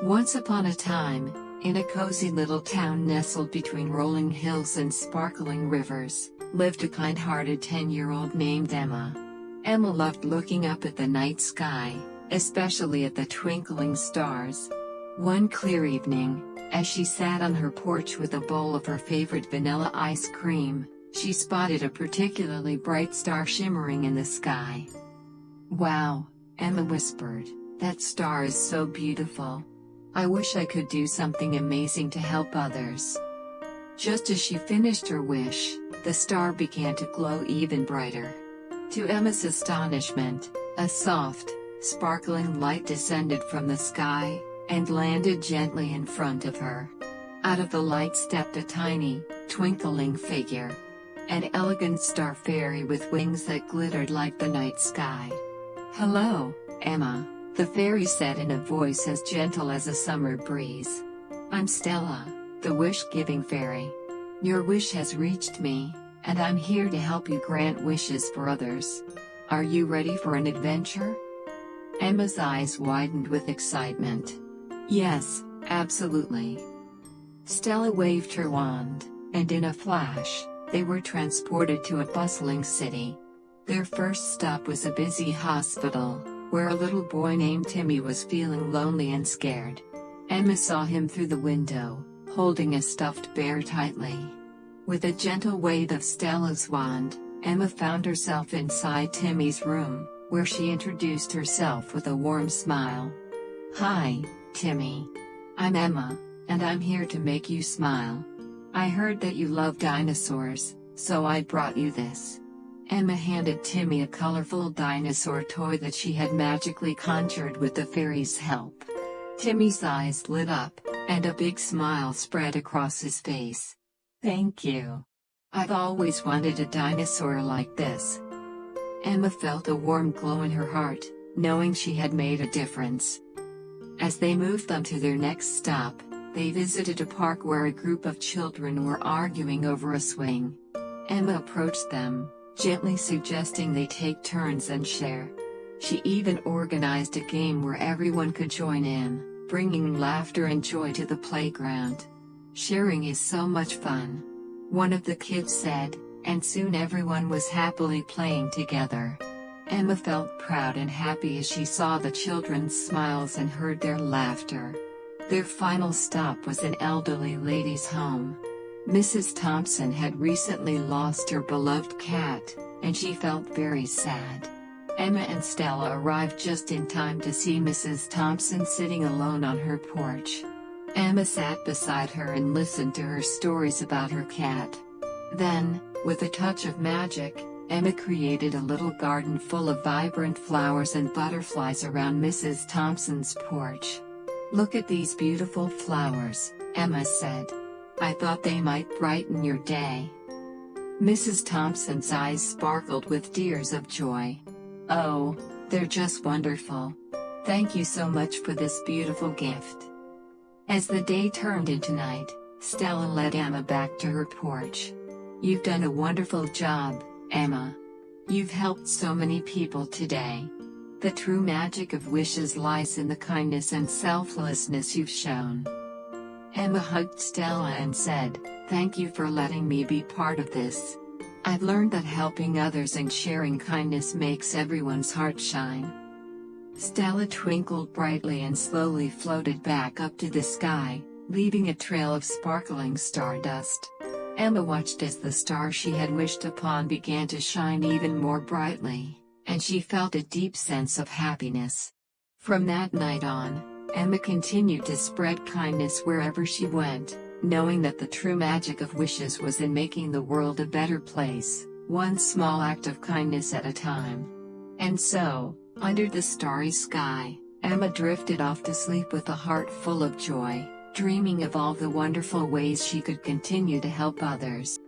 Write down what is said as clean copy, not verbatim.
Once upon a time, in a cozy little town nestled between rolling hills and sparkling rivers, lived a kind-hearted 10-year-old named Emma. Emma loved looking up at the night sky, especially at the twinkling stars. One clear evening, as she sat on her porch with a bowl of her favorite vanilla ice cream, she spotted a particularly bright star shimmering in the sky. "Wow," Emma whispered, "that star is so beautiful. I wish I could do something amazing to help others." Just as she finished her wish, the star began to glow even brighter. To Emma's astonishment, a soft, sparkling light descended from the sky, and landed gently in front of her. Out of the light stepped a tiny, twinkling figure. An elegant star fairy with wings that glittered like the night sky. "Hello, Emma," the fairy said in a voice as gentle as a summer breeze. "I'm Stella, the wish-giving fairy. Your wish has reached me, and I'm here to help you grant wishes for others. Are you ready for an adventure?" Emma's eyes widened with excitement. "Yes, absolutely." Stella waved her wand, and in a flash, they were transported to a bustling city. Their first stop was a busy hospital, where a little boy named Timmy was feeling lonely and scared. Emma saw him through the window, holding a stuffed bear tightly. With a gentle wave of Stella's wand, Emma found herself inside Timmy's room, where she introduced herself with a warm smile. "Hi, Timmy. I'm Emma, and I'm here to make you smile. I heard that you love dinosaurs, so I brought you this." Emma handed Timmy a colorful dinosaur toy that she had magically conjured with the fairy's help. Timmy's eyes lit up, and a big smile spread across his face. "Thank you. I've always wanted a dinosaur like this." Emma felt a warm glow in her heart, knowing she had made a difference. As they moved on to their next stop, they visited a park where a group of children were arguing over a swing. Emma approached them, gently suggesting they take turns and share. She even organized a game where everyone could join in, bringing laughter and joy to the playground. "Sharing is so much fun," one of the kids said, and soon everyone was happily playing together. Emma felt proud and happy as she saw the children's smiles and heard their laughter. Their final stop was an elderly lady's home. Mrs. Thompson had recently lost her beloved cat, and she felt very sad. Emma and Stella arrived just in time to see Mrs. Thompson sitting alone on her porch. Emma sat beside her and listened to her stories about her cat. Then, with a touch of magic, Emma created a little garden full of vibrant flowers and butterflies around Mrs. Thompson's porch. "Look at these beautiful flowers," Emma said. "I thought they might brighten your day." Mrs. Thompson's eyes sparkled with tears of joy. "Oh, they're just wonderful. Thank you so much for this beautiful gift." As the day turned into night, Stella led Emma back to her porch. "You've done a wonderful job, Emma. You've helped so many people today. The true magic of wishes lies in the kindness and selflessness you've shown." Emma hugged Stella and said, "Thank you for letting me be part of this. I've learned that helping others and sharing kindness makes everyone's heart shine." Stella twinkled brightly and slowly floated back up to the sky, leaving a trail of sparkling stardust. Emma watched as the star she had wished upon began to shine even more brightly, and she felt a deep sense of happiness. From that night on, Emma continued to spread kindness wherever she went, knowing that the true magic of wishes was in making the world a better place, one small act of kindness at a time. And so, under the starry sky, Emma drifted off to sleep with a heart full of joy, dreaming of all the wonderful ways she could continue to help others.